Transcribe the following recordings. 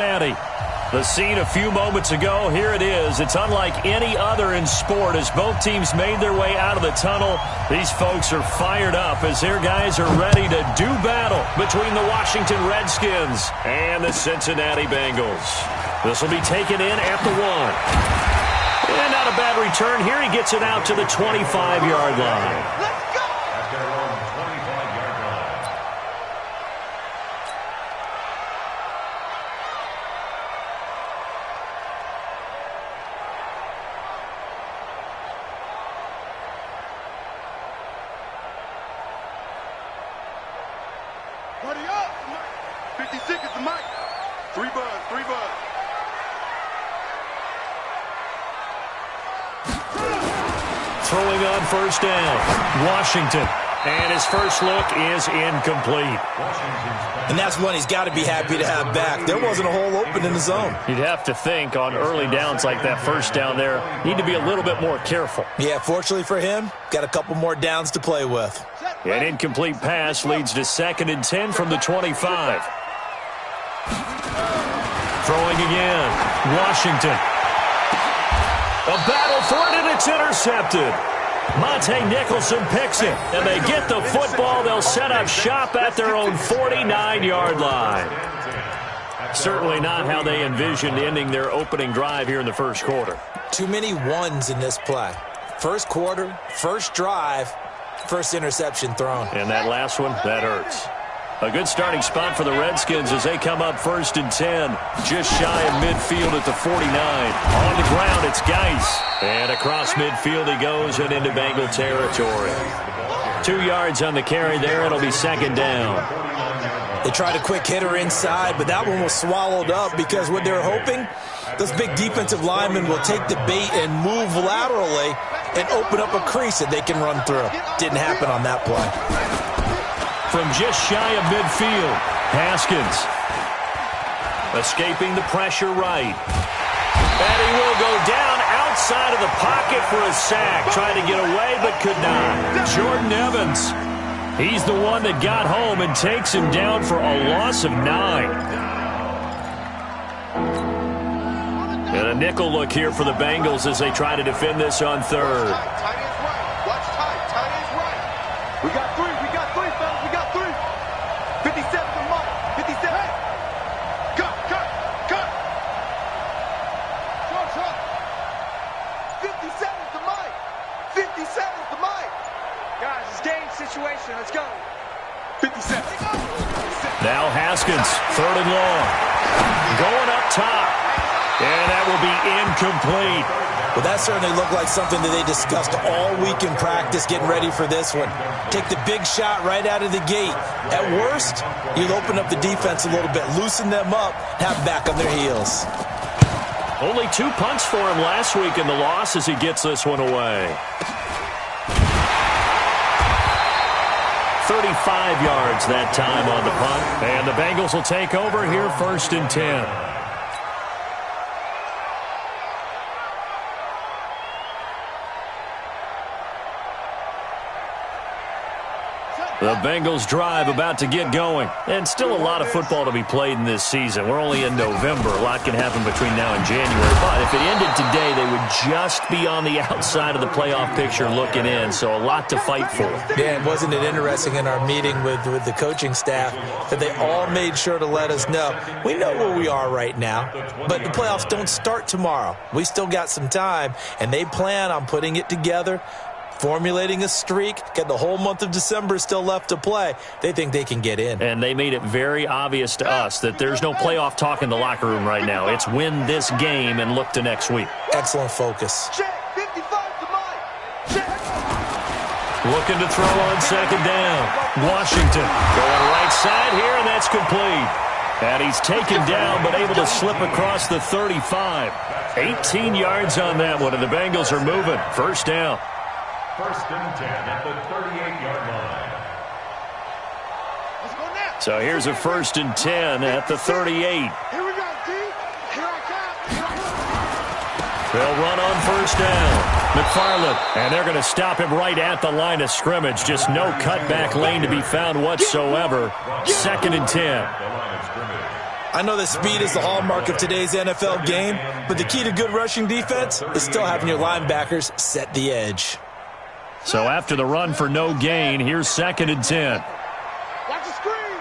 The scene a few moments ago, here it is. It's unlike any other in sport as both teams made their way out of the tunnel. These folks are fired up as their guys are ready to do battle between the Washington Redskins and the Cincinnati Bengals. This will be taken in at the 1. And not a bad return here. He gets it out to the 25-yard line. Buddy up! 56 is the mic. 3 buzz, 3 buzz. Throwing on first down, Washington. And his first look is incomplete. And that's one he's got to be happy to have back. There wasn't a hole open in the zone. You'd have to think on early downs like that first down there, need to be a little bit more careful. Yeah, fortunately for him, got a couple more downs to play with. An incomplete pass leads to 2nd and 10 from the 25. Throwing again, Washington. A battle for it, and it's intercepted. Monte Nicholson picks it, and they get the football. They'll set up shop at their own 49-yard line. Certainly not how they envisioned ending their opening drive here in the first quarter. Too many ones in this play. First quarter, first drive, first interception thrown. And that last one, that hurts. A good starting spot for the Redskins as they come up 1st and 10. Just shy of midfield at the 49. On the ground, it's Geis. And across midfield he goes and into Bengal territory. 2 yards on the carry there. It'll be 2nd down. They tried a quick hitter inside, but that one was swallowed up because what they're hoping, those big defensive linemen will take the bait and move laterally and open up a crease that they can run through. Didn't happen on that play. From just shy of midfield, Haskins escaping the pressure right. And he will go down outside of the pocket for a sack. Tried to get away but could not. Jordan Evans, he's the one that got home and takes him down for a loss of 9. And a nickel look here for the Bengals as they try to defend this on 3rd. Tight end's right. Watch tight. Tight end's right. We got 3. We got 3, fellas. We got 3. 57 to Mike. 57. Hey. Cut. Short. 57 to Mike. 57 to Mike. Guys, it's game situation. Let's go. 57. Now Haskins, 3rd and long. Going up top. And that will be incomplete. Well, that certainly looked like something that they discussed all week in practice getting ready for this one. Take the big shot right out of the gate. At worst, you'll open up the defense a little bit, loosen them up, have them back on their heels. Only 2 punts for him last week in the loss as he gets this one away. 35 yards that time on the punt. And the Bengals will take over here 1st and 10. The Bengals drive about to get going. And still a lot of football to be played in this season. We're only in November. A lot can happen between now and January. But if it ended today, they would just be on the outside of the playoff picture looking in. So a lot to fight for. Yeah, and wasn't it interesting in our meeting with the coaching staff that they all made sure to let us know, we know where we are right now, but the playoffs don't start tomorrow. We still got some time, and they plan on putting it together, formulating a streak, got the whole month of December still left to play. They think they can get in. And they made it very obvious to us that there's no playoff talk in the locker room right now. It's win this game and look to next week. Excellent focus. Check. 55 to Mike. Check. Looking to throw on 2nd down. Washington going right side here, and that's complete. And he's taken down, but able to slip across the 35. 18 yards on that one, and the Bengals are moving. 1st down. 1st and 10 at the 38-yard line. Let's go now. So here's a 1st and 10 at the 38. Here we go, D. Here I come. They'll run on 1st down. McFarland, and they're going to stop him right at the line of scrimmage. Just no cutback lane to be found whatsoever. 2nd and 10. I know that speed is the hallmark of today's NFL game, but the key to good rushing defense is still having your linebackers set the edge. So after the run for no gain, here's 2nd and 10. Watch the screen.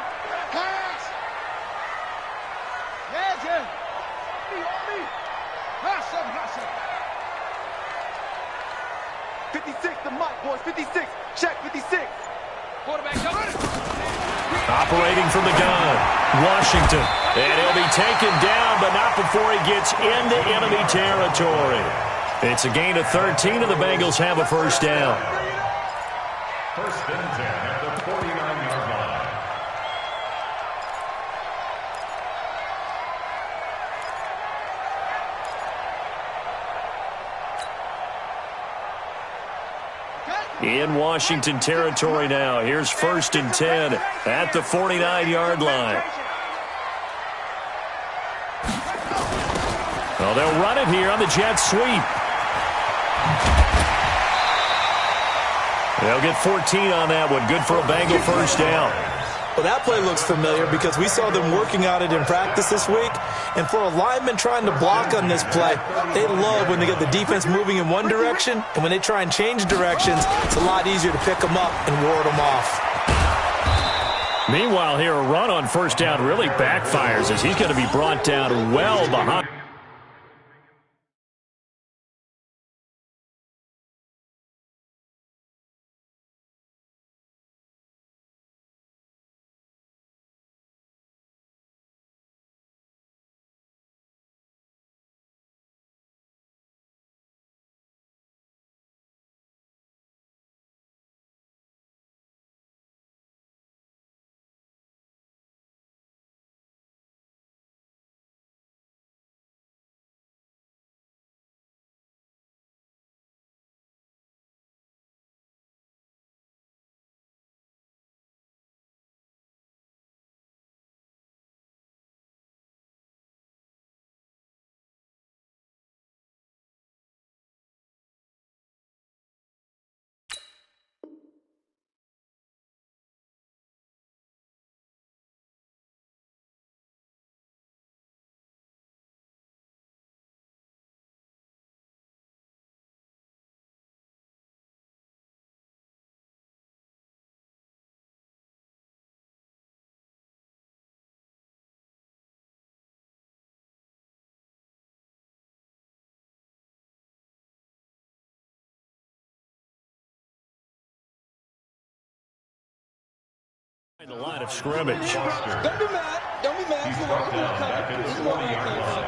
Pass. Yeah, Jim. On me. Hustle. 56 to Mike, boys. 56. Check 56. Quarterback coming. Operating from the gun, Washington. And he'll be taken down, but not before he gets into enemy territory. It's a gain of 13, and the Bengals have a first down. 1st and 10 at the 49-yard line. In Washington territory now. Here's 1st and 10 at the 49-yard line. Well, they'll run it here on the jet sweep. They'll get 14 on that one. Good for a Bengal first down. Well, that play looks familiar because we saw them working on it in practice this week. And for a lineman trying to block on this play, they love when they get the defense moving in one direction. And when they try and change directions, it's a lot easier to pick them up and ward them off. Meanwhile, here a run on first down really backfires as he's going to be brought down well behind. The line of scrimmage. Don't be mad. Don't be mad. He's brought down back at the 40-yard line.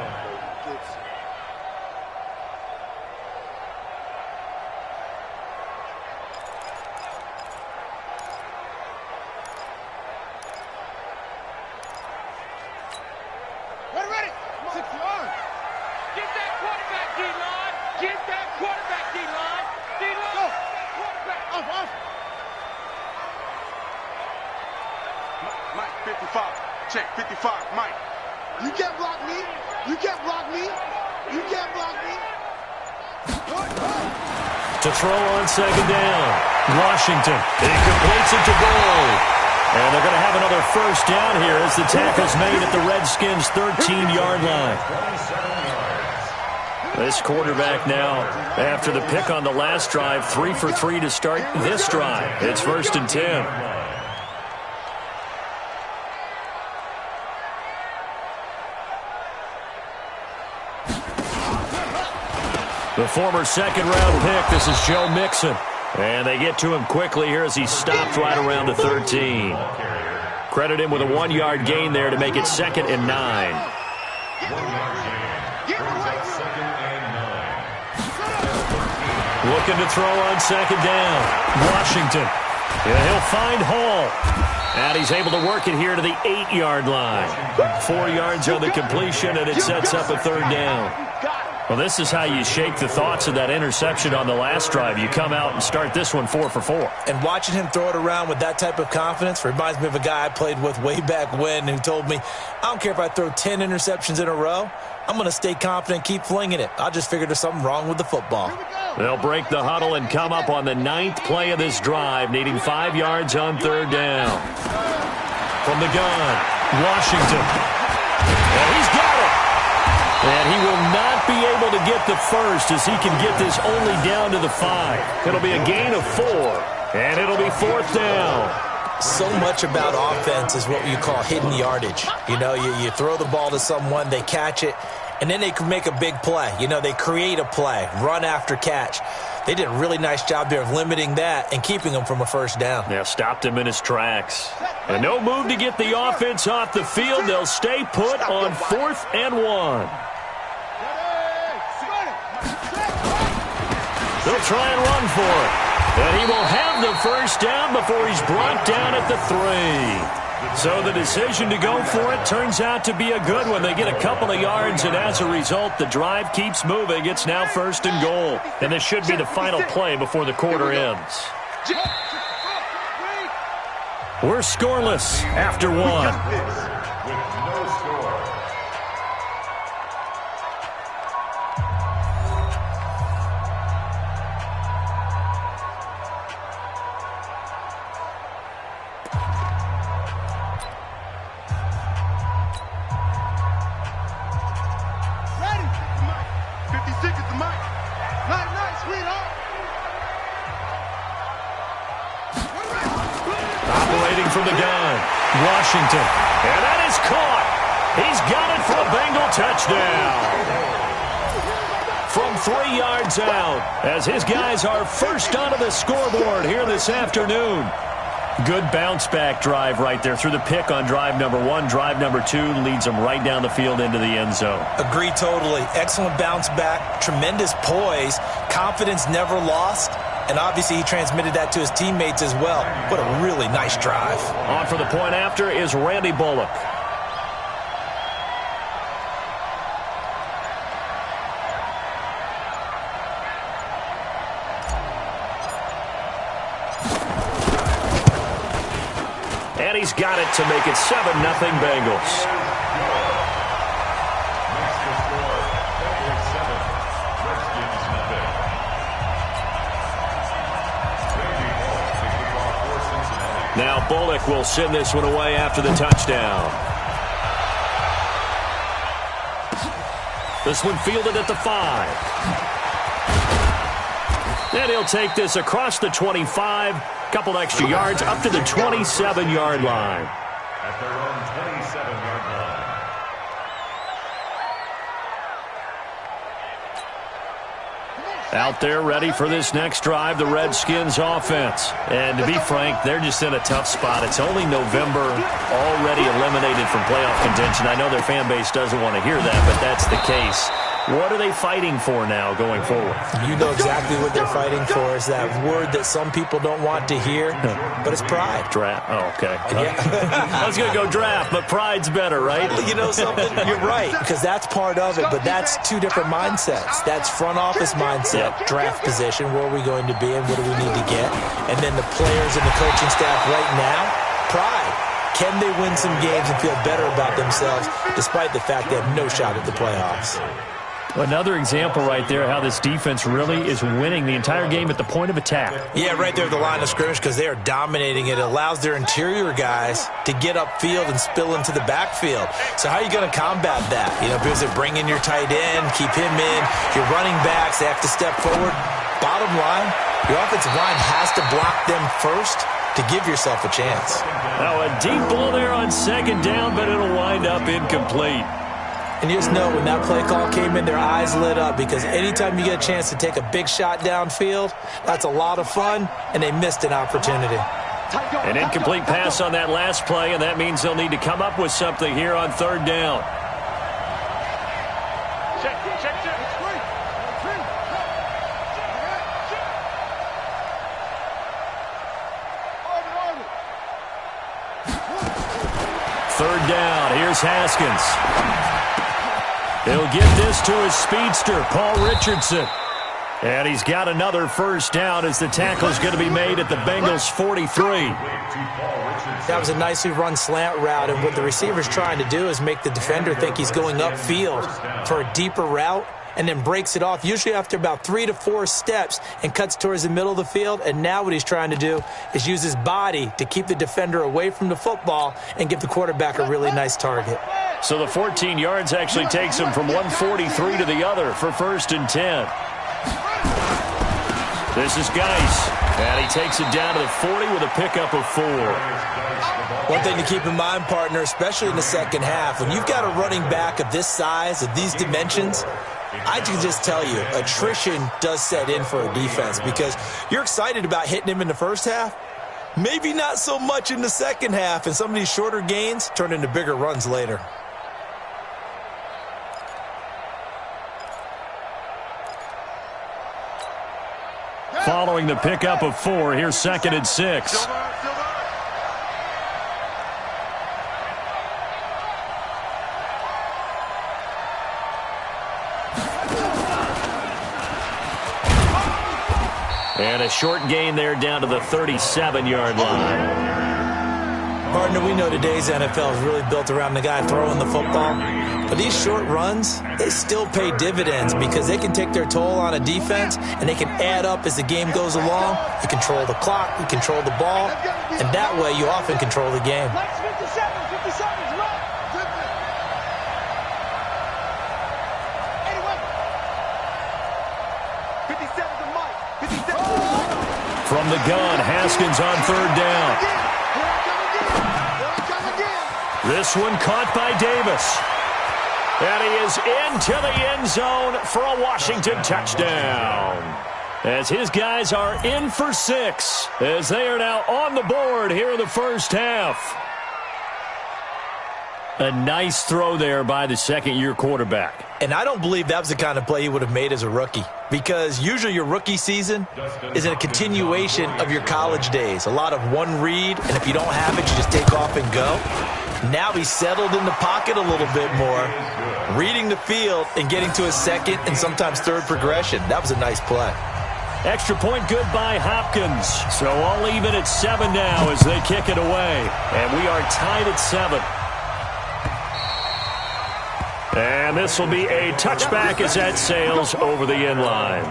Ready. 6 yards. Get that quarterback, D-line. Get that quarterback, D-line. D-line. Go. Quarterback. Off. Mike, 55. Check 55. Mike. You can't block me. You can't block me. You can't block me. To throw on 2nd down. Washington. He completes it to goal. And they're going to have another first down here as the tackle's made at the Redskins' 13-yard line. This quarterback now, after the pick on the last drive, 3 for 3 to start this drive. It's 1st and 10. The former 2nd-round pick, this is Joe Mixon. And they get to him quickly here as he stopped right around the 13. Credit him with a 1-yard gain there to make it 2nd and 9. 1-yard gain. Brings up 2nd and 9. Looking to throw on 2nd down. Washington. Yeah, he'll find Hall. And he's able to work it here to the 8-yard line. 4 yards on the completion, and it sets up a 3rd down. Well, this is how you shake the thoughts of that interception on the last drive. You come out and start this one 4 for 4. And watching him throw it around with that type of confidence reminds me of a guy I played with way back when who told me, I don't care if I throw 10 interceptions in a row. I'm going to stay confident, keep flinging it. I just figured there's something wrong with the football. They'll break the huddle and come up on the 9th play of this drive, needing 5 yards on 3rd down. From the gun, Washington. And he's got it. And he will not be able to get the first as he can get this only down to the 5. It'll be a gain of 4, and it'll be 4th down. So much about offense is what you call hidden yardage. You know, you throw the ball to someone, they catch it, and then they can make a big play. You know, they create a play, run after catch. They did a really nice job there of limiting that and keeping him from a first down. Yeah, stopped him in his tracks. And no move to get the offense off the field. They'll stay put on 4th and 1. They'll try and run for it. And he will have the first down before he's brought down at the 3. So the decision to go for it turns out to be a good one. They get a couple of yards, and as a result, the drive keeps moving. It's now 1st and goal. And this should be the final play before the quarter ends. We're scoreless after 1. With no score. Operating from the gun, Washington. And that is caught. He's got it for a Bengal touchdown. From 3 yards out, as his guys are first onto the scoreboard here this afternoon. Good bounce-back drive right there through the pick on drive number 1. Drive number 2 leads them right down the field into the end zone. Agree totally. Excellent bounce back, tremendous poise, confidence never lost, and obviously he transmitted that to his teammates as well. What a really nice drive. On for the point after is Randy Bullock. And he's got it to make it 7-0 Bengals. Now Bullock will send this one away after the touchdown. This one fielded at the 5. And he'll take this across the 25. Couple extra yards up to the 27-yard line. At their own 27-yard line. Out there ready for this next drive, the Redskins offense. And to be frank, they're just in a tough spot. It's only November, already eliminated from playoff contention. I know their fan base doesn't want to hear that, but that's the case. What are they fighting for now going forward? You know exactly what they're fighting for. Is that word that some people don't want to hear, but it's pride. Draft. Oh, okay. Yeah. I was going to go draft, but pride's better, right? You know something? You're right, because that's part of it, but that's two different mindsets. That's front office mindset, draft position, where are we going to be and what do we need to get? And then the players and the coaching staff right now, pride. Can they win some games and feel better about themselves despite the fact they have no shot at the playoffs? Another example right there how this defense really is winning the entire game at the point of attack. Yeah, right there at the line of scrimmage because they are dominating it. It allows their interior guys to get upfield and spill into the backfield. So how are you going to combat that? You know, because they bring in your tight end, keep him in. Your running backs, they have to step forward. Bottom line, your offensive line has to block them first to give yourself a chance. Now a deep ball there on 2nd down, but it'll wind up incomplete. And you just know when that play call came in, their eyes lit up because anytime you get a chance to take a big shot downfield, that's a lot of fun, and they missed an opportunity. An incomplete pass on that last play, and that means they'll need to come up with something here on 3rd down. Check. 3rd down, here's Haskins. He'll get this to his speedster, Paul Richardson. And he's got another first down as the tackle's going to be made at the Bengals' 43. That was a nicely run slant route, and what the receiver's trying to do is make the defender think he's going upfield for a deeper route and then breaks it off, usually after about 3 to 4 steps, and cuts towards the middle of the field. And now what he's trying to do is use his body to keep the defender away from the football and give the quarterback a really nice target. So the 14 yards actually takes him from 143 to the other for 1st and 10. This is Geis, and he takes it down to the 40 with a pickup of 4. One thing to keep in mind, partner, especially in the second half, when you've got a running back of this size, of these dimensions, I can just tell you, attrition does set in for a defense because you're excited about hitting him in the first half. Maybe not so much in the second half, and some of these shorter gains turn into bigger runs later. Following the pickup of 4, here's 2nd and 6. And a short gain there down to the 37-yard line. Partner, we know today's NFL is really built around the guy throwing the football. But these short runs, they still pay dividends because they can take their toll on a defense and they can add up as the game goes along. You control the clock, you control the ball, and that way you often control the game. From the gun, Haskins on 3rd down. This one caught by Davis. And he is into the end zone for a Washington touchdown. As his guys are in for 6, as they are now on the board here in the first half. A nice throw there by the second-year quarterback. And I don't believe that was the kind of play he would have made as a rookie. Because usually your rookie season is a continuation of your college days. A lot of one read, and if you don't have it, you just take off and go. Now he's settled in the pocket a little bit more, reading the field and getting to his second and sometimes third progression. That was a nice play. Extra point good by Hopkins. So all even at 7 now as they kick it away. And we are tied at 7. And this will be a touchback as that sails over the end line.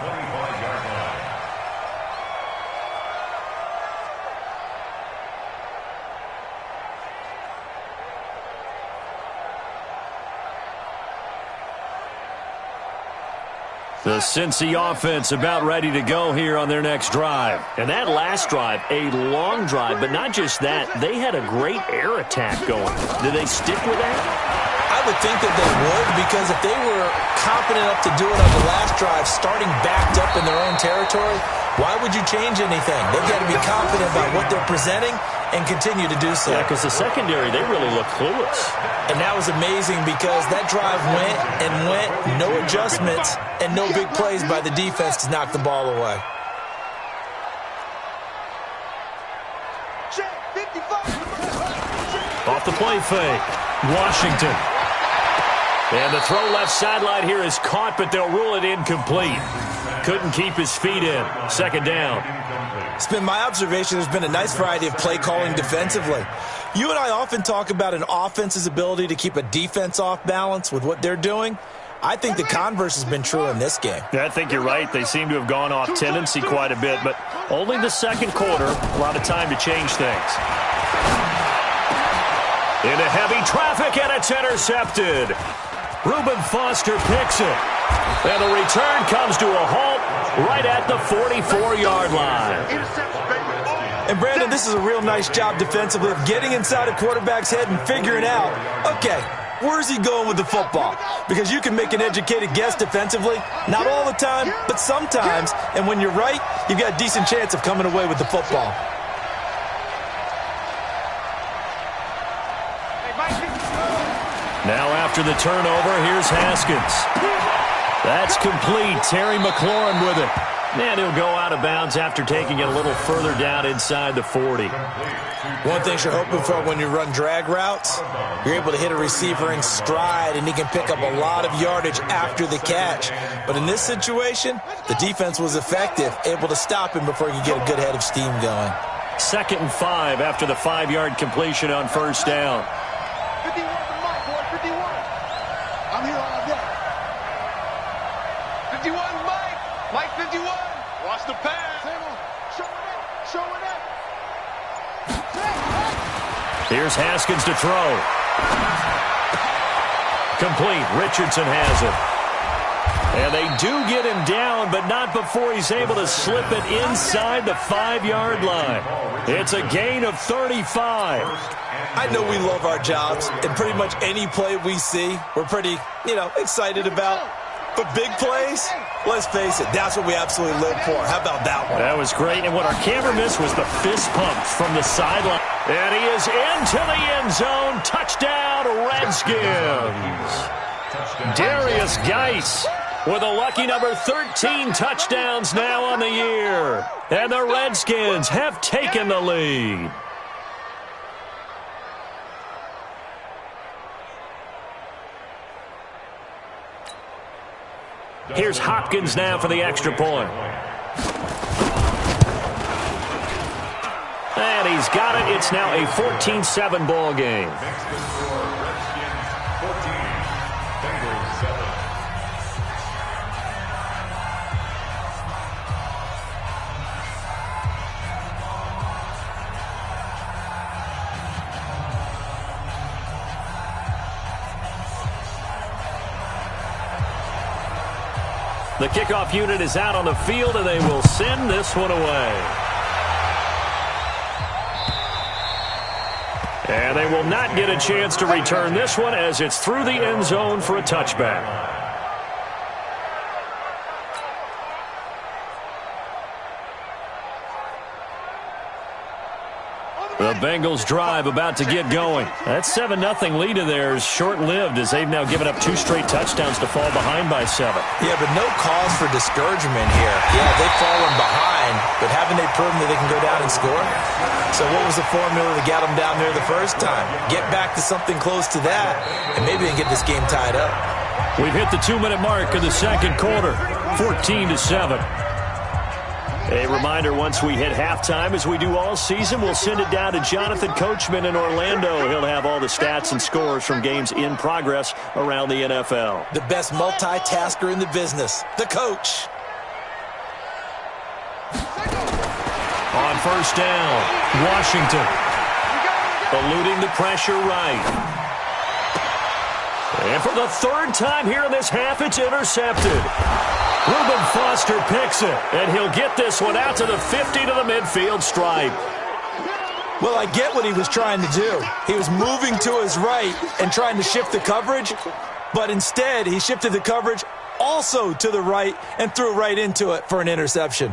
The Cincy offense about ready to go here on their next drive. And that last drive, a long drive, but not just that. They had a great air attack going. Did they stick with that? I would think that they would, because if they were confident enough to do it on the last drive, starting backed up in their own territory, why would you change anything? They've got to be confident about what they're presenting and continue to do so. Yeah, because the secondary, they really look clueless. And that was amazing because that drive went and went, no adjustments, and no big plays by the defense to knock the ball away. Off the play fake, Washington. And the throw left sideline here is caught, but they'll rule it incomplete. Couldn't keep his feet in. 2nd down. It's been my observation there's been a nice variety of play calling defensively. You and I often talk about an offense's ability to keep a defense off balance with what they're doing. I think the converse has been true in this game. Yeah, I think you're right. They seem to have gone off tendency quite a bit, but only the second quarter, a lot of time to change things. Into heavy traffic, and it's intercepted. Reuben Foster picks it. And the return comes to a halt right at the 44-yard line. And, Brandon, this is a real nice job defensively of getting inside a quarterback's head and figuring out, okay, where's he going with the football? Because you can make an educated guess defensively, not all the time, but sometimes. And when you're right, you've got a decent chance of coming away with the football. Now after the turnover, here's Haskins. That's complete. Terry McLaurin with it. And he'll go out of bounds after taking it a little further down inside the 40. One thing you're hoping for when you run drag routes, you're able to hit a receiver in stride, and he can pick up a lot of yardage after the catch. But in this situation, the defense was effective, able to stop him before he could get a good head of steam going. 2nd and 5 after the 5-yard completion on 1st down. 51 for Mike, boy, 51. I'm here all day. 51, Mike. Mike 51. Watch the pass. Show it up. Show it up. Here's Haskins to throw. Complete. Richardson has it. And they do get him down, but not before he's able to slip it inside the 5-yard line. It's a gain of 35. I know we love our jobs, and pretty much any play we see, we're pretty, excited about. But big plays, let's face it, that's what we absolutely live for. How about that one? That was great, and what our camera missed was the fist pump from the sideline. And he is into the end zone. Touchdown, Redskins. Darius Geis with a lucky number 13 touchdowns now on the year. And the Redskins have taken the lead. Here's Hopkins now for the extra point. And he's got it. It's now a 14-7 ball game. The kickoff unit is out on the field, and they will send this one away. And they will not get a chance to return this one as it's through the end zone for a touchback. The Bengals drive about to get going. That 7-0 lead of theirs short-lived as they've now given up 2 straight touchdowns to fall behind by 7. Yeah, but no cause for discouragement here. Yeah, they've fallen behind, but haven't they proven that they can go down and score? So what was the formula to get them down there the first time? Get back to something close to that, and maybe they can get this game tied up. We've hit the 2-minute mark of the second quarter, 14-7. A reminder, once we hit halftime, as we do all season, we'll send it down to Jonathan Coachman in Orlando. He'll have all the stats and scores from games in progress around the NFL. The best multitasker in the business, the coach. On first down, Washington eluding the pressure right. And for the third time here in this half, it's intercepted. Reuben Foster picks it, and he'll get this one out to the 50 to the midfield stripe. Well, I get what he was trying to do. He was moving to his right and trying to shift the coverage, but instead he shifted the coverage also to the right and threw right into it for an interception.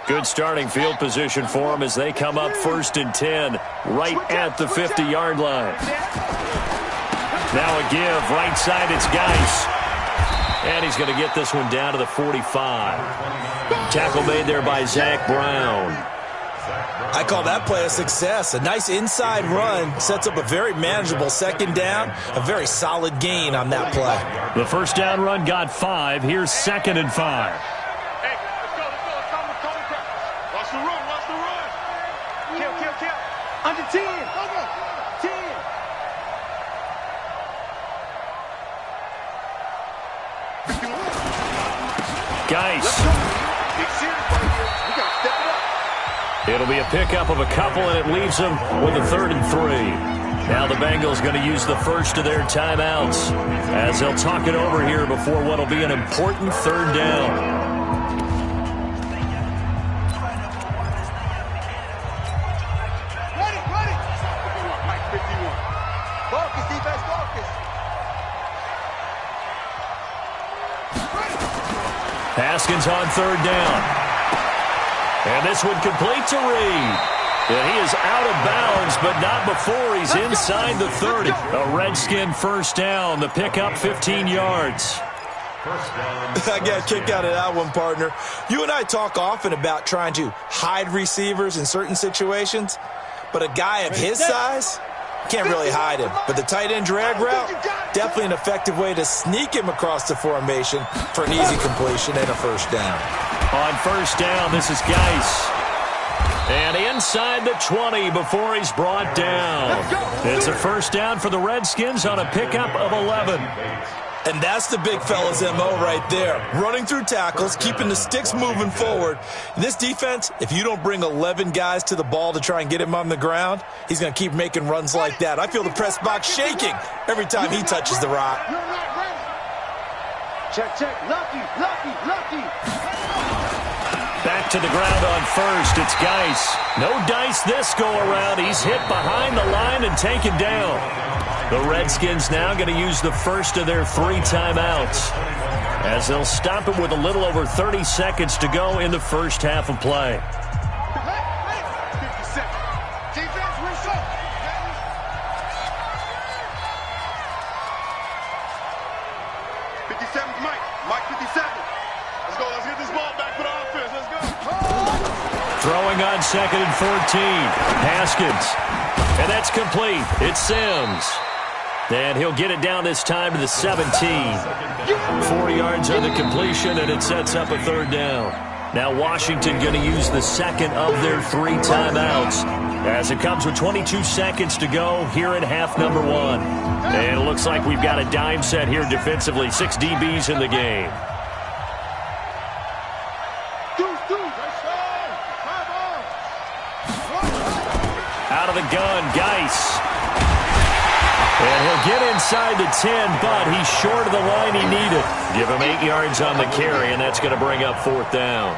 Good starting field position for them as they come up 1st and 10, right at the 50-yard line. Now a give, right side, it's Geis. And he's going to get this one down to the 45. Tackle made there by Zach Brown. I call that play a success. A nice inside run sets up a very manageable second down. A very solid gain on that play. The first down run got 5. Here's 2nd and 5. Hey, let's go. Watch the run. Kill. Under 10. 10. Geis. It'll be a pickup of a couple, and it leaves them with a 3rd and 3. Now the Bengals going to use the first of their timeouts as they'll talk it over here before what will be an important 3rd down. Haskins on 3rd down. And this one complete to Reed. And he is out of bounds, but not before he's inside the 30. A Redskin first down. The pickup 15 yards. I got a kick out of that one, partner. You and I talk often about trying to hide receivers in certain situations, but a guy of his size can't really hide him. But the tight end drag route, definitely an effective way to sneak him across the formation for an easy completion and a first down. On first down, this is Geis. And inside the 20 before he's brought down. It's a first down for the Redskins on a pickup of 11. And that's the big fella's MO right there. Running through tackles, keeping the sticks moving forward. In this defense, if you don't bring 11 guys to the ball to try and get him on the ground, he's going to keep making runs like that. I feel the press box shaking every time he touches the rock. Check, check. Lucky, lucky, lucky. Back to the ground on first. It's Geis. No dice this go around. He's hit behind the line and taken down. The Redskins now going to use the first of their 3 timeouts as they'll stop it with a little over 30 seconds to go in the first half of play. 50 seconds. Defense, reset. 57's Mike. Mike 57. Let's go. Let's get this ball back for the offense. Let's go. Throwing on 2nd and 14. Haskins. And that's complete. It's Sims. And he'll get it down this time to the 17. 4 yards on the completion, and it sets up a 3rd down. Now Washington going to use the second of their 3 timeouts as it comes with 22 seconds to go here in half number 1. And it looks like we've got a dime set here defensively. 6 DBs in the game. Out of the gun, Geis. And he'll get inside the 10, but he's short of the line he needed. Give him 8 yards on the carry, and that's going to bring up 4th down.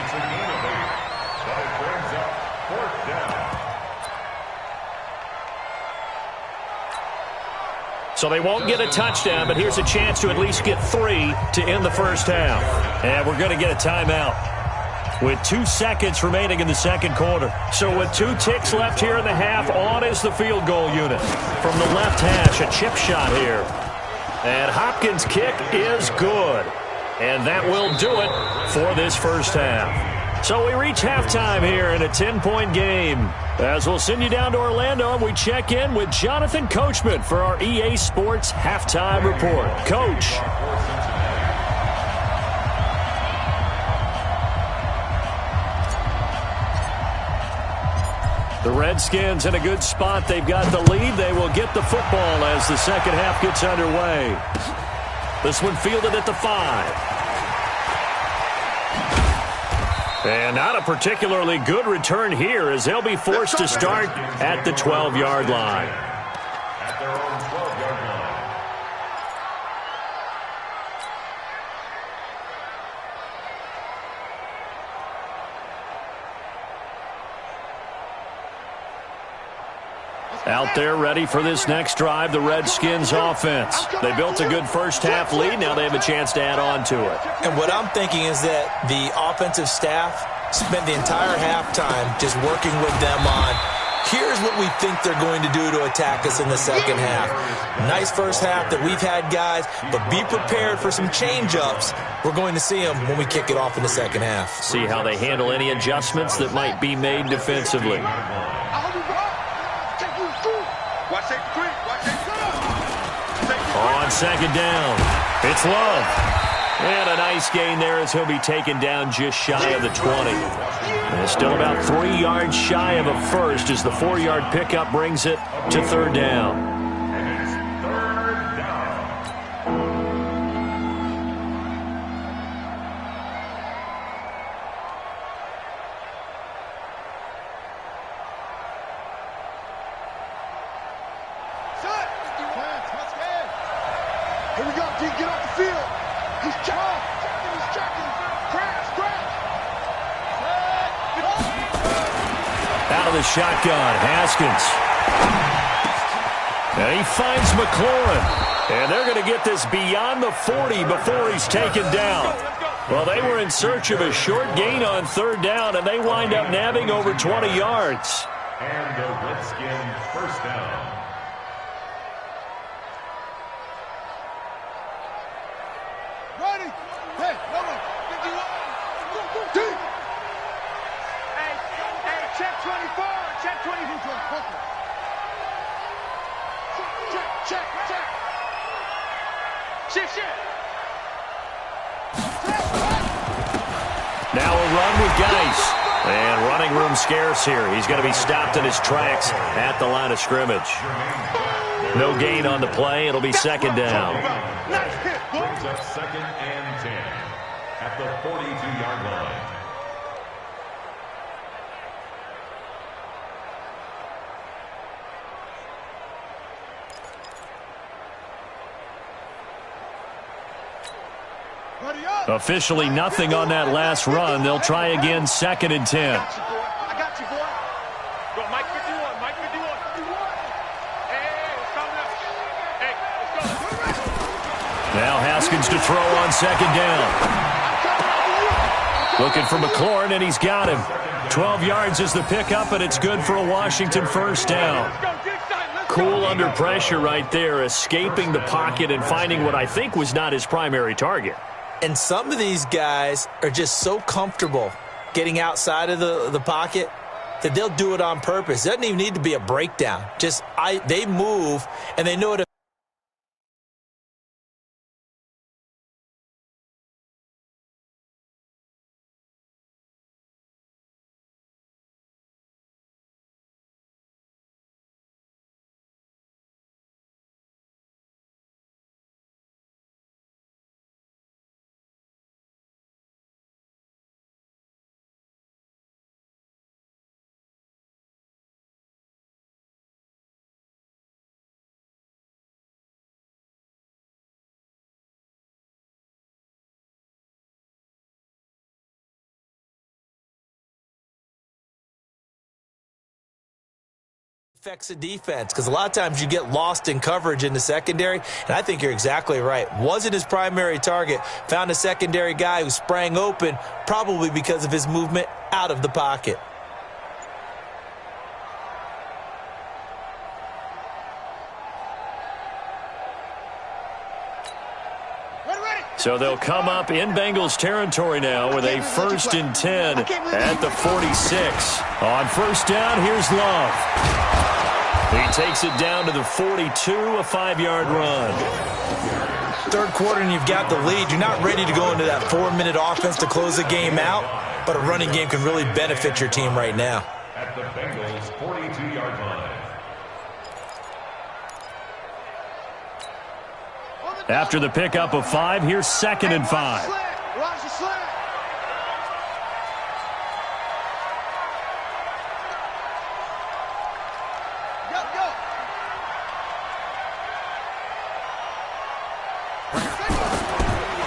It's a gain of 8, but it brings up 4th down. So they won't get a touchdown, but here's a chance to at least get 3 to end the first half. And we're going to get a timeout with 2 seconds remaining in the second quarter. So with 2 ticks left here in the half, on is the field goal unit. From the left hash, a chip shot here. And Hopkins' kick is good. And that will do it for this first half. So we reach halftime here in a 10-point game. As we'll send you down to Orlando, and we check in with Jonathan Coachman for our EA Sports Halftime Report. Coach. The Redskins in a good spot. They've got the lead. They will get the football as the second half gets underway. This one fielded at the 5. And not a particularly good return here as they'll be forced to start at the 12-yard line. At their own 12-yard line. Out there ready for this next drive, the Redskins offense. They built a good first half lead. Now they have a chance to add on to it. And what I'm thinking is that the offensive staff spent the entire halftime just working with them on, here's what we think they're going to do to attack us in the second half. Nice first half that we've had, guys, but be prepared for some change-ups. We're going to see them when we kick it off in the second half. See how they handle any adjustments that might be made defensively. On second down, it's Love. And a nice gain there as he'll be taken down just shy of the 20. And still about 3 yards shy of a first as the 4-yard pickup brings it to 3rd down. And it's 3rd down. Here we go, D. Get off the field. He's checking. He's checking. Crash. Out of the shotgun, Haskins. And he finds McLaurin. And they're going to get this beyond the 40 before he's taken down. Well, they were in search of a short gain on 3rd down, and they wind up nabbing over 20 yards. And the Redskins first down. Ready. Hey, number 51. Hey, check 24. Check 24. Check. Shit. Now a run with Geis. And running room scarce here. He's going to be stopped in his tracks at the line of scrimmage. No gain on the play. It'll be second down. Nice hit, boy. Brings up second and 10 at the 42-yard line. Officially nothing on that last run. They'll try again, second and 10. I got you, boy. Go, Mike 51, Mike 51. Hey, it's coming up. Hey, let's go. Now Haskins to throw on second down. Looking for McLaurin, and he's got him. 12 yards is the pickup, and it's good for a Washington first down. Cool under pressure right there, escaping the pocket and finding what I think was not his primary target. And some of these guys are just so comfortable getting outside of the pocket that they'll do it on purpose. It doesn't even need to be a breakdown. They move, and they know it. Affects the defense because a lot of times you get lost in coverage in the secondary, and I think you're exactly right. Wasn't his primary target. Found a secondary guy who sprang open, probably because of his movement out of the pocket. So they'll come up in Bengals territory now with a first and 10 at the 46. On first down, here's Love. He takes it down to the 42, a 5-yard run. Third quarter and you've got the lead. You're not ready to go into that 4-minute offense to close the game out, but a running game can really benefit your team right now. At the Bengals 42-yard line. After the pickup of 5, here's second and 5. Watch the slant.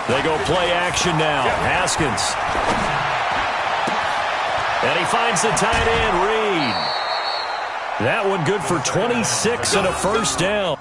They go play action now. Haskins. And he finds the tight end, Reed. That one good for 26 and a first down.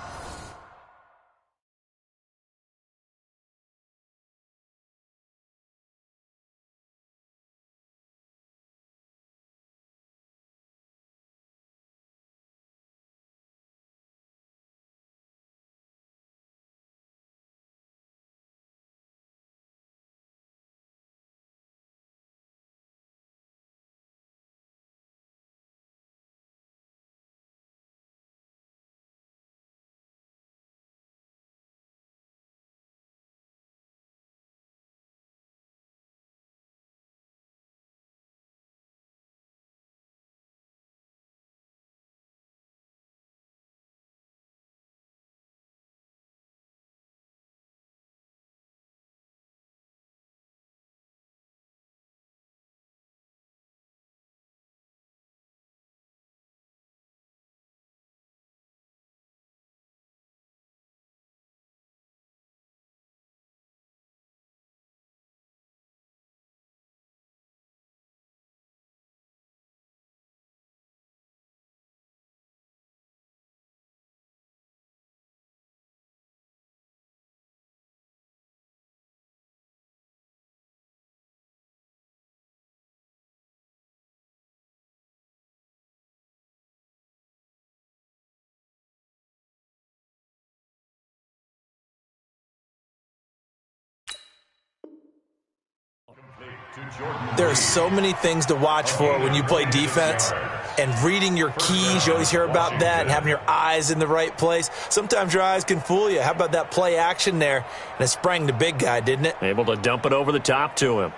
There are so many things to watch for when you play defense, and reading your keys, you always hear about that, and having your eyes in the right place. Sometimes your eyes can fool you. How about that play action there? And it sprang the big guy, didn't it? Able to dump it over the top to him.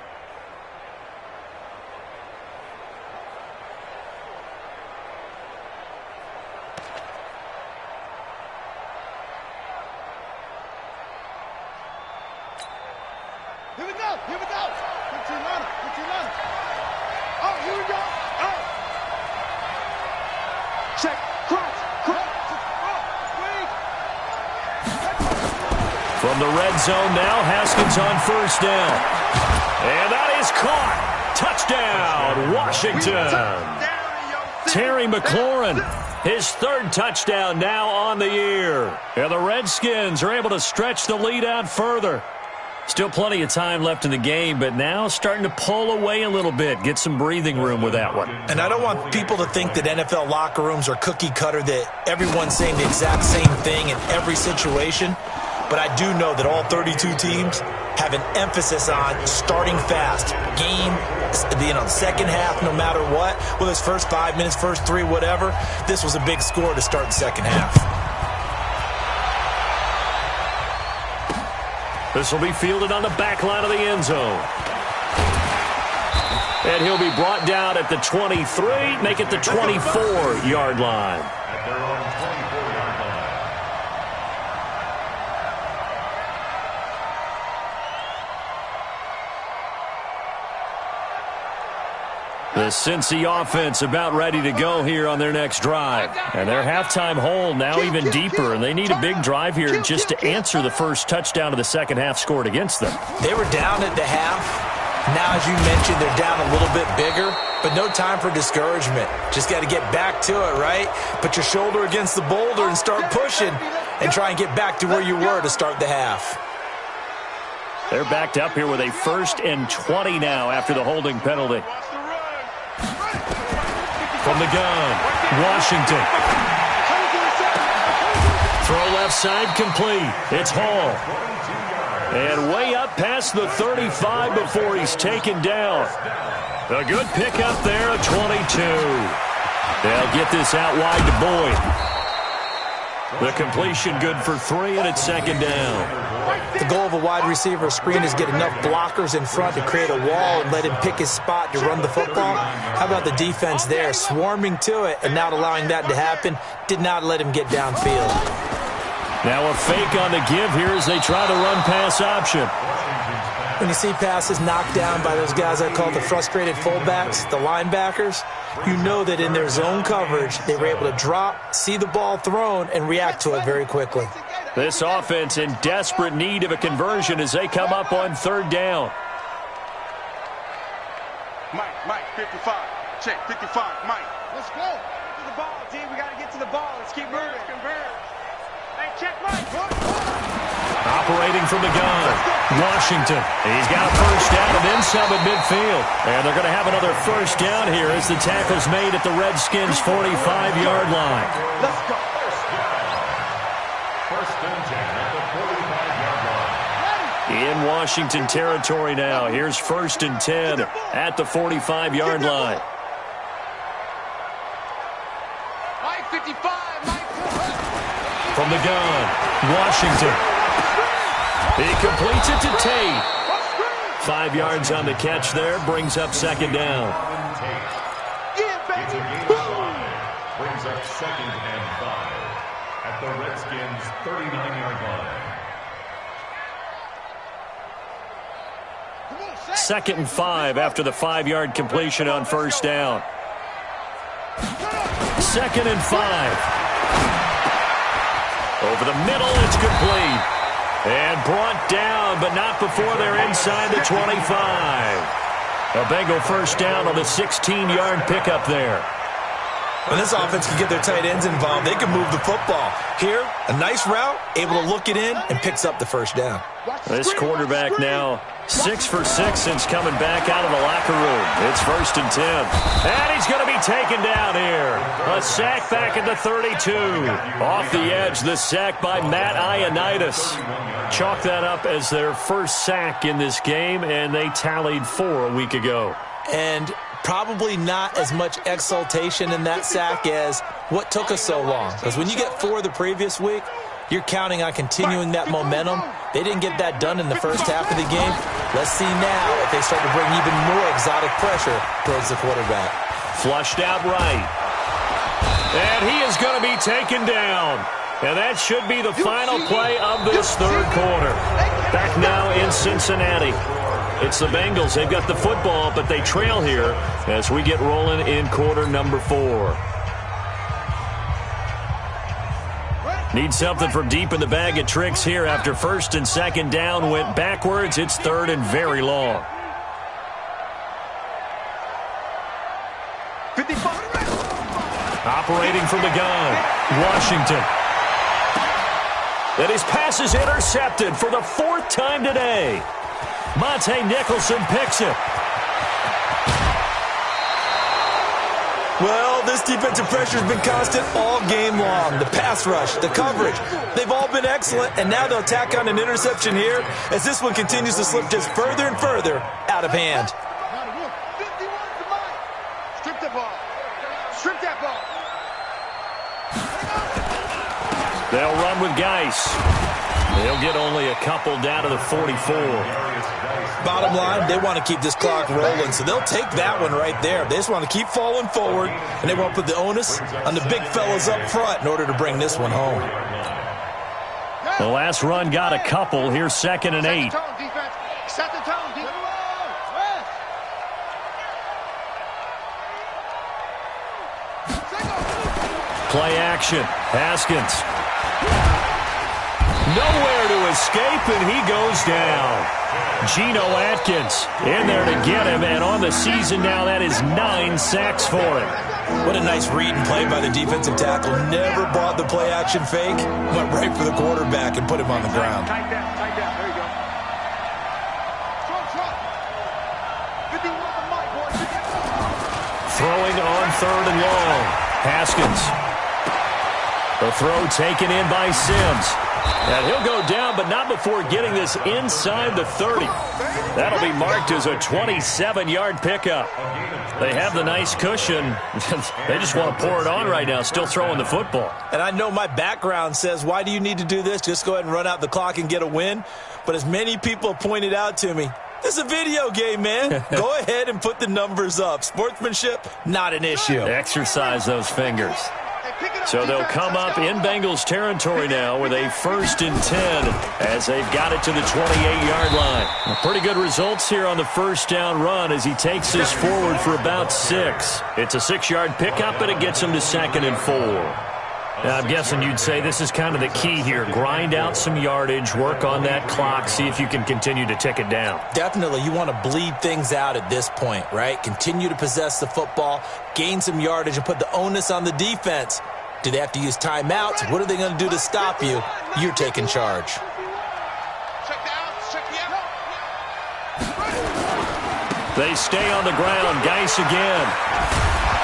Here we go. Here we go. 15 runner. 15 runner. Oh, here we go. Oh. Check. Cross. Cross. From the red zone now, Haskins on first down. And that is caught. Touchdown, Washington. Terry McLaurin, his third touchdown now on the year. And the Redskins are able to stretch the lead out further. Still plenty of time left in the game, but now starting to pull away a little bit. Get some breathing room with that one. And I don't want people to think that NFL locker rooms are cookie cutter, that everyone's saying the exact same thing in every situation. But I do know that all 32 teams have an emphasis on starting fast. Game, second half, no matter what. Whether it's first 5 minutes, first 3, whatever. This was a big score to start the second half. This will be fielded on the back line of the end zone. And he'll be brought down at the 23, make it the 24-yard line. At their own 24-yard line. The Cincy offense about ready to go here on their next drive. And their halftime hole now even deeper, and they need a big drive here just to answer the first touchdown of the second half scored against them. They were down at the half. Now, as you mentioned, they're down a little bit bigger, but no time for discouragement. Just got to get back to it, right? Put your shoulder against the boulder and start pushing and try and get back to where you were to start the half. They're backed up here with a 1st and 20 now after the holding penalty. From the gun, Washington. Throw left side complete. It's Hall. And way up past the 35 before he's taken down. A good pickup there at 22. They'll get this out wide to Boyd. The completion good for 3, and it's second down. The goal of a wide receiver screen is get enough blockers in front to create a wall and let him pick his spot to run the football. How about the defense there, swarming to it and not allowing that to happen? Did not let him get downfield. Now a fake on the give here as they try to run pass option. When you see passes knocked down by those guys I call the frustrated fullbacks, the linebackers, you know that in their zone coverage, they were able to drop, see the ball thrown, and react to it very quickly. This offense in desperate need of a conversion as they come up on 3rd down. Mike, 55. Check, 55, Mike. Let's go. To the ball, D. We got to get to the ball. Let's keep moving. Convert. Hey, check, Mike. Operating from the gun, Washington. He's got a first down and then some at midfield. And they're going to have another first down here as the tackle's made at the Redskins' 45-yard line. Let's go. First and 10 at the 45-yard line. In Washington territory now. Here's 1st and 10 at the 45-yard line. Mike 55, Mike. From the gun, Washington. He completes it to Tate. 5 yards on the catch there, brings up second down. It's a gain of 5. Brings up 2nd and 5 at the Redskins' 39-yard line. 2nd and 5 after the 5-yard completion on first down. 2nd and 5. Over the middle, it's complete. And brought down, but not before they're inside the 25. A Bengal first down on the 16-yard pickup there. When this offense can get their tight ends involved, they can move the football. Here, a nice route, able to look it in, and picks up the first down. This quarterback now 6 for 6 since coming back out of the locker room. It's 1st and 10. And he's going to be taken down here. A sack back at the 32. Off the edge, the sack by Matt Ioannidis. Chalk that up as their first sack in this game, and they tallied 4 a week ago. And probably not as much exultation in that sack as what took us so long. Because when you get 4 the previous week, you're counting on continuing that momentum. They didn't get that done in the first half of the game. Let's see now if they start to bring even more exotic pressure towards the quarterback. Flushed out right. And he is going to be taken down. And that should be the final play of this third quarter. Back now in Cincinnati. It's the Bengals. They've got the football, but they trail here as we get rolling in quarter number 4. Need something from deep in the bag of tricks here after first and second down went backwards. It's third and very long. 55. Operating from the gun, Washington. And his pass is intercepted for the 4th time today. Monte Nicholson picks it. Well, this defensive pressure has been constant all game long. The pass rush, the coverage, they've all been excellent, and now they'll tack on an interception here as this one continues to slip just further and further out of hand. 51's the money. Strip the ball. Strip that ball. They'll run with Geis. They'll get only a couple down to the 44. Bottom line, they want to keep this clock rolling, so they'll take that one right there. They just want to keep falling forward, and they want to put the onus on the big fellas up front in order to bring this one home. The last run got a couple. Here's 2nd and 8. Set the tone, defense. Set the tone, defense. Play action. Haskins. Nowhere to escape, and he goes down. Geno Atkins in there to get him, and on the season now, that is 9 sacks for him. What a nice read and play by the defensive tackle. Never brought the play action fake. Went right for the quarterback and put him on the ground. Tight down. There you go. Trump. 51's the money, boys. Throwing on 3rd and long. Haskins. The throw taken in by Sims. And he'll go down, but not before getting this inside the 30. That'll be marked as a 27-yard pickup. They have the nice cushion. They just want to pour it on right now, still throwing the football. And I know my background says, why do you need to do this? Just go ahead and run out the clock and get a win. But as many people pointed out to me, this is a video game, man. Go ahead and put the numbers up. Sportsmanship, not an issue. Exercise those fingers. So they'll come up in Bengals territory now with a 1st and 10 as they've got it to the 28-yard line. Pretty good results here on the first down run as he takes this forward for about 6. It's a 6-yard pickup, and it gets him to 2nd and 4. Now, I'm guessing you'd say this is kind of the key here. Grind out some yardage, work on that clock, see if you can continue to tick it down. Definitely. You want to bleed things out at this point, right? Continue to possess the football, gain some yardage, and put the onus on the defense. Do they have to use timeouts? What are they going to do to stop you? You're taking charge. They stay on the ground. Geis again.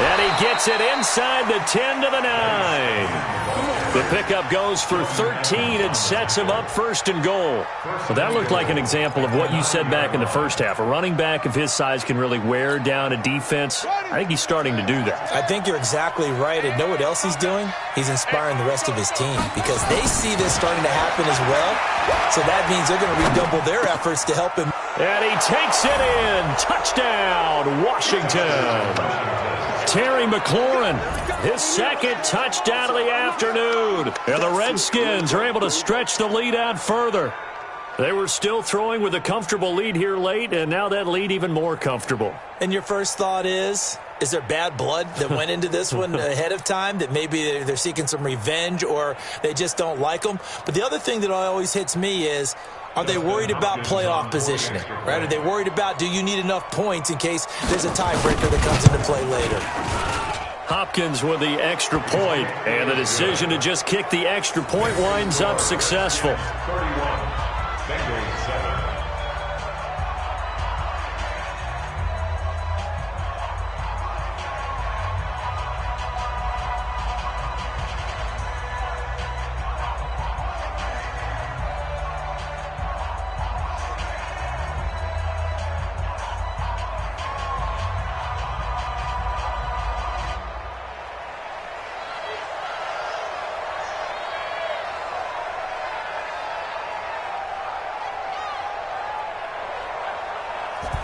And he gets it inside the 10 to the 9. The pickup goes for 13 and sets him up 1st and goal. So that looked like an example of what you said back in the first half. A running back of his size can really wear down a defense. I think he's starting to do that. I think you're exactly right. And know what else he's doing? He's inspiring the rest of his team because they see this starting to happen as well. So that means they're going to redouble their efforts to help him. And he takes it in. Touchdown, Washington. Terry McLaurin, his 2nd touchdown of the afternoon. And the Redskins are able to stretch the lead out further. They were still throwing with a comfortable lead here late, and now that lead even more comfortable. And your first thought is there bad blood that went into this one ahead of time, that maybe they're seeking some revenge or they just don't like them? But the other thing that always hits me is, are they worried about playoff positioning, right? Are they worried about, do you need enough points in case there's a tiebreaker that comes into play later? Hopkins with the extra point, and the decision to just kick the extra point winds up successful. 31, Bengals 7.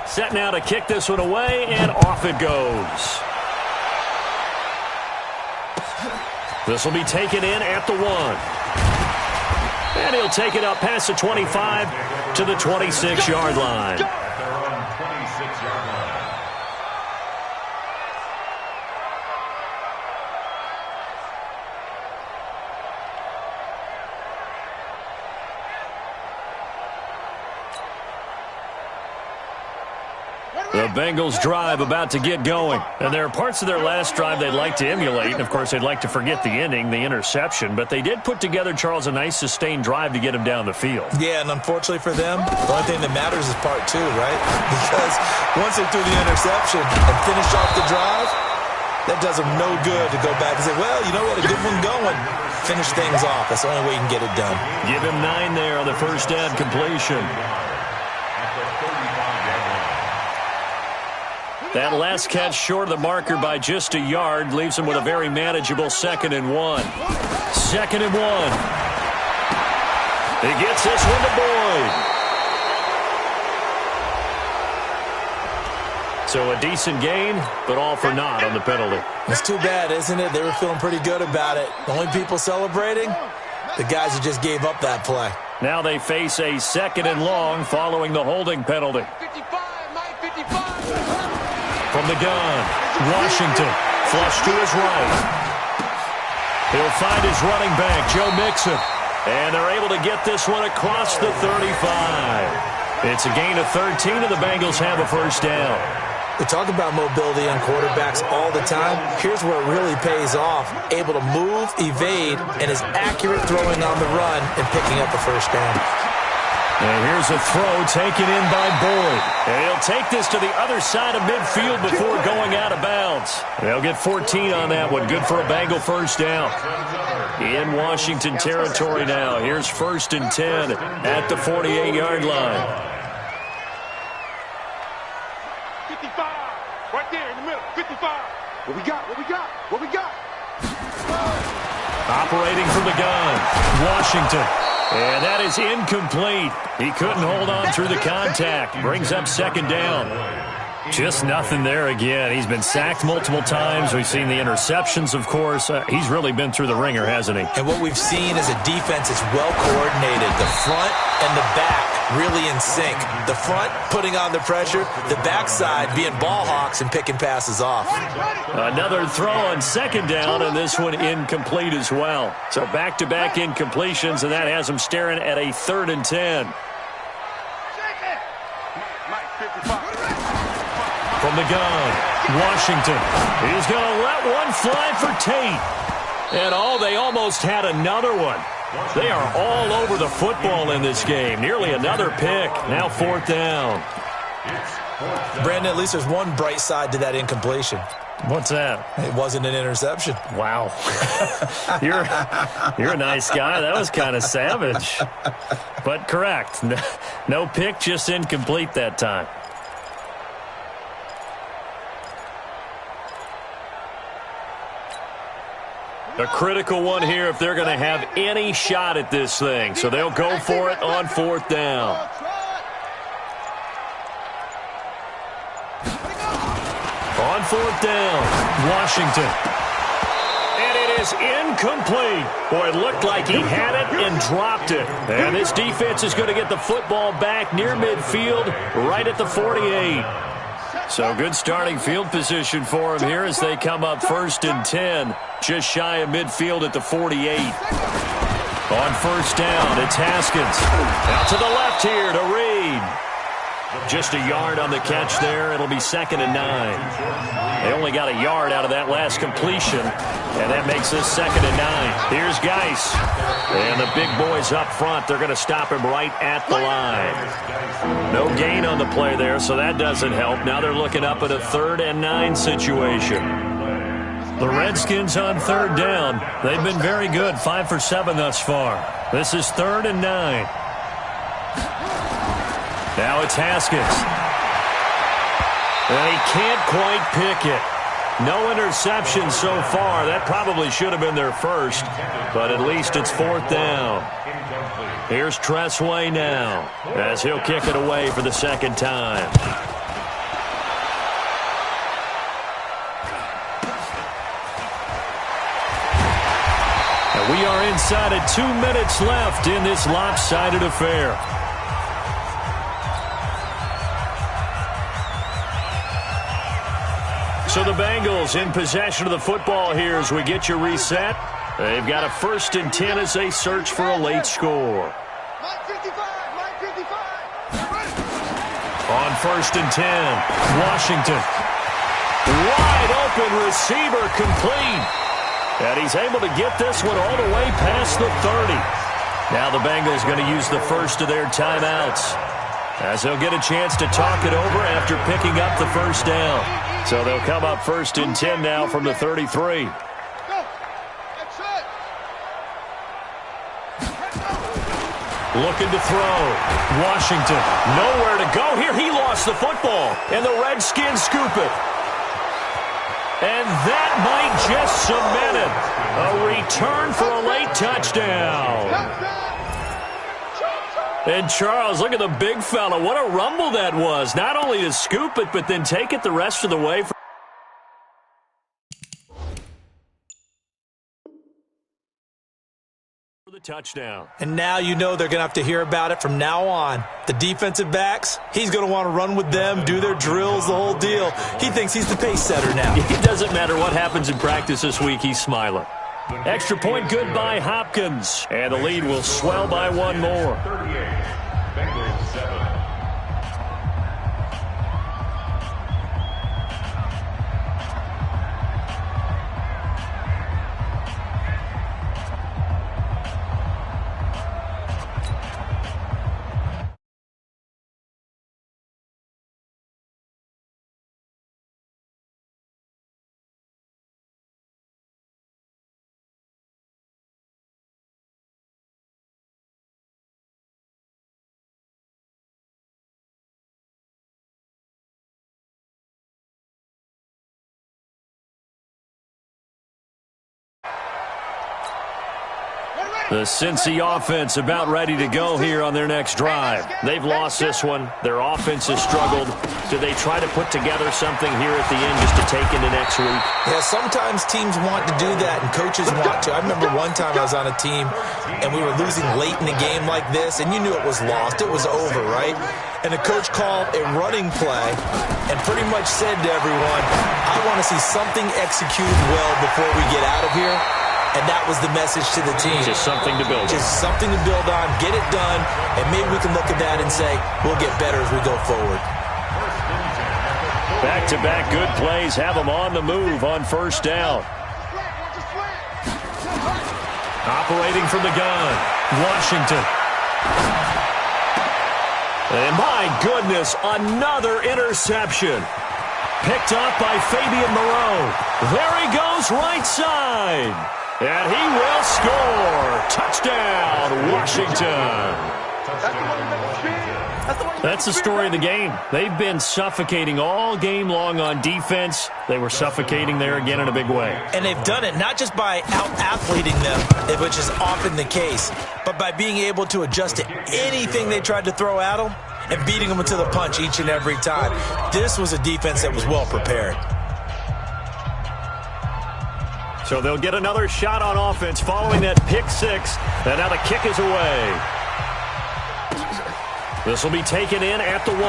Set now to kick this one away, and off it goes. This will be taken in at the 1. And he'll take it up past the 25 to the 26-yard line. The Bengals drive about to get going. And there are parts of their last drive they'd like to emulate. And, of course, they'd like to forget the ending, the interception. But they did put together, Charles, a nice sustained drive to get him down the field. Yeah, and unfortunately for them, the only thing that matters is part two, right? Because once they threw the interception and finished off the drive, that does them no good to go back and say, well, you know, we had a good one going. Finish things off. That's the only way you can get it done. Give him 9 there on the first down completion. That last catch short of the marker by just a yard leaves him with a very manageable 2nd and 1. 2nd and 1. He gets this one to Boyd. So a decent gain, but all for naught on the penalty. It's too bad, isn't it? They were feeling pretty good about it. The only people celebrating, the guys who just gave up that play. Now they face a 2nd and long following the holding penalty. 55, Mike, 55. From the gun, Washington, flush to his right. He'll find his running back, Joe Mixon. And they're able to get this one across the 35. It's a gain of 13, and the Bengals have a first down. We talk about mobility on quarterbacks all the time. Here's where it really pays off. Able to move, evade, and is accurate throwing on the run and picking up a first down. And here's a throw taken in by Boyd. And he'll take this to the other side of midfield before going out of bounds. They'll get 14 on that one. Good for a Bengal first down. In Washington territory now. Here's 1st and 10 at the 48-yard line. 55. Right there in the middle. 55. What we got? What we got? What we got? Operating from the gun, Washington. And that is incomplete. He couldn't hold on through the contact. Brings up 2nd down. Just nothing there again. He's been sacked multiple times. We've seen the interceptions, of course. He's really been through the ringer, hasn't he? And what we've seen is a defense that's well coordinated. The front and the back really in sync. The front putting on the pressure. The backside being ball hawks and picking passes off. Another throw on 2nd down, and this one incomplete as well. So back-to-back incompletions, and that has him staring at a 3rd and 10. From the gun, Washington. He's going to let one fly for Tate. And they almost had another one. They are all over the football in this game. Nearly another pick. Now 4th down. Brandon, at least there's one bright side to that incompletion. What's that? It wasn't an interception. Wow. You're a nice guy. That was kind of savage. But correct. No pick, just incomplete that time. A critical one here if they're going to have any shot at this thing. So they'll go for it on 4th down. On 4th down, Washington. And it is incomplete. Boy, it looked like he had it and dropped it. And this defense is going to get the football back near midfield, right at the 48. So good starting field position for him here as they come up 1st and 10. Just shy of midfield at the 48. On 1st down, it's Haskins. Out to the left here to Reed. Just a yard on the catch there. It'll be 2nd and 9. They only got a yard out of that last completion, and that makes this 2nd and 9. Here's Geis. And the big boys up front, they're going to stop him right at the line. No gain on the play there, so that doesn't help. Now they're looking up at a 3rd and 9 situation. The Redskins on 3rd down. They've been very good, 5 for 7 thus far. This is 3rd and 9. Now it's Haskins. And he can't quite pick it. No interception so far. That probably should have been their first, but at least it's 4th down. Here's Tressway now as he'll kick it away for the 2nd time. And we are inside of 2 minutes left in this lopsided affair. So the Bengals in possession of the football here as we get you reset. They've got a 1st and 10 as they search for a late score. On 1st and 10, Washington. Wide open receiver complete. And he's able to get this one all the way past the 30. Now the Bengals going to use the first of their timeouts, as they'll get a chance to talk it over after picking up the first down. So they'll come up 1st and 10 now from the 33. Looking to throw. Washington, nowhere to go here. He lost the football, and the Redskins scoop it. And that might just cement it. A return for a late touchdown. And Charles, look at the big fella. What a rumble that was. Not only to scoop it, but then take it the rest of the way. The touchdown. And now you know they're going to have to hear about it from now on. The defensive backs, he's going to want to run with them, do their drills, the whole deal. He thinks he's the pace setter now. It doesn't matter what happens in practice this week, he's smiling. Extra point good by Hopkins. And the lead will swell by one more. 38, Bengals 7. The Cincy offense about ready to go here on their next drive. They've lost this one. Their offense has struggled. Do they try to put together something here at the end just to take into next week? Yeah, sometimes teams want to do that and coaches want to. I remember one time I was on a team and we were losing late in a game like this, and you knew it was lost. It was over, right? And the coach called a running play and pretty much said to everyone, I want to see something executed well before we get out of here. And that was the message to the team. Just something to build on. Just something to build on, get it done, and maybe we can look at that and say, we'll get better as we go forward. Back-to-back good plays have them on the move on 1st down. Operating from the gun, Washington. And my goodness, another interception. Picked up by Fabian Moreau. There he goes, right side. And he will score. Touchdown, Washington. That's the story of the game. They've been suffocating all game long on defense. They were suffocating there again in a big way. And they've done it not just by out-athleting them, which is often the case, but by being able to adjust to anything they tried to throw at them and beating them to the punch each and every time. This was a defense that was well prepared. So they'll get another shot on offense following that pick six. And now the kick is away. This will be taken in at the 1.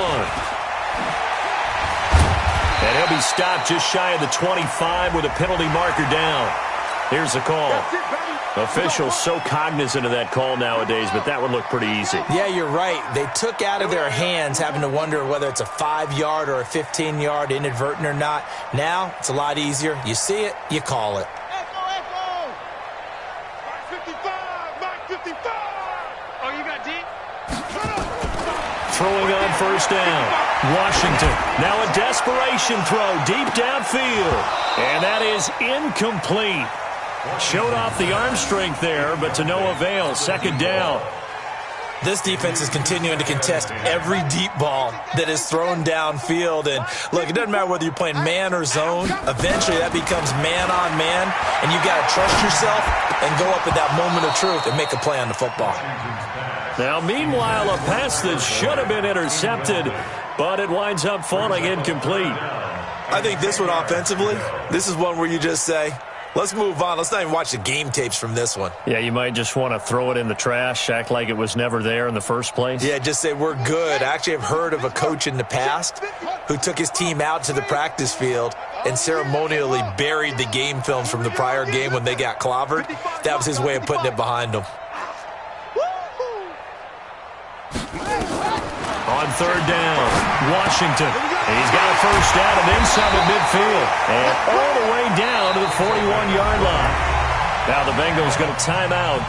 And he'll be stopped just shy of the 25 with a penalty marker down. Here's the call. Officials so cognizant of that call nowadays, but that would look pretty easy. Yeah, you're right. They took out of their hands having to wonder whether it's a 5-yard or a 15-yard, inadvertent or not. Now, it's a lot easier. You see it, you call it. Throwing on 1st down. Washington. Now a desperation throw deep downfield. And that is incomplete. Showed off the arm strength there, but to no avail. 2nd down. This defense is continuing to contest every deep ball that is thrown downfield. And, look, it doesn't matter whether you're playing man or zone. Eventually, that becomes man-on-man, and you've got to trust yourself and go up at that moment of truth and make a play on the football. Now, meanwhile, a pass that should have been intercepted, but it winds up falling incomplete. I think this one offensively, this is one where you just say, let's move on. Let's not even watch the game tapes from this one. Yeah, you might just want to throw it in the trash, act like it was never there in the first place. Yeah, just say we're good. I actually have heard of a coach in the past who took his team out to the practice field and ceremonially buried the game films from the prior game when they got clobbered. That was his way of putting it behind them. On 3rd down, Washington. He's got a first down and then some at midfield. And all the way down to the 41-yard line. Now the Bengals going to time out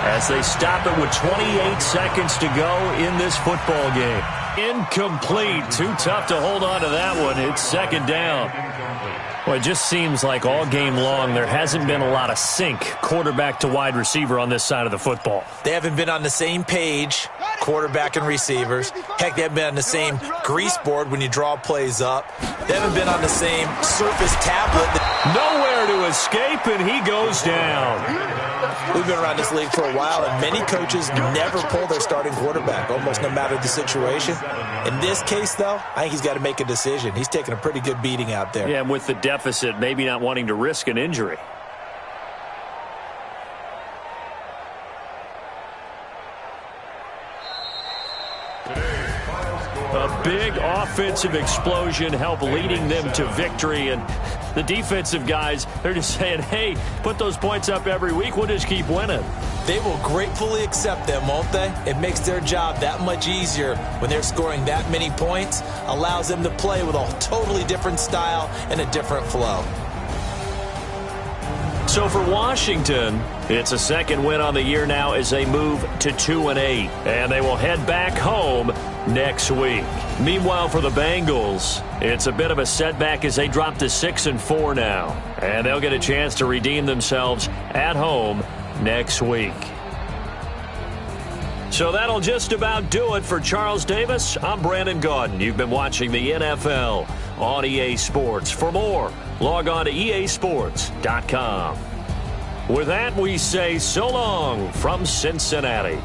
as they stop it with 28 seconds to go in this football game. Incomplete. Too tough to hold on to that one. It's second down. Well, it just seems like all game long there hasn't been a lot of sync quarterback to wide receiver on this side of the football. They haven't been on the same page, quarterback and receivers. Heck, they haven't been on the same grease board when you draw plays up. They haven't been on the same Surface tablet. Nowhere to escape, and he goes down. We've been around this league for a while, and many coaches never pull their starting quarterback, almost no matter the situation. In this case, though, I think he's got to make a decision. He's taking a pretty good beating out there. Yeah, and with the deficit, maybe not wanting to risk an injury. A big offensive explosion helped leading them to victory, and the defensive guys, they're just saying, hey, put those points up every week, we'll just keep winning. They will gratefully accept them, won't they? It makes their job that much easier when they're scoring that many points, allows them to play with a totally different style and a different flow. So for Washington, it's a second win on the year now as they move to 2-8, and they will head back home next week. Meanwhile, for the Bengals, it's a bit of a setback as they drop to 6-4 now, and they'll get a chance to redeem themselves at home next week. So that'll just about do it for Charles Davis. I'm Brandon Gaudin. You've been watching the NFL on EA Sports. For more, log on to easports.com. With that, we say so long from Cincinnati.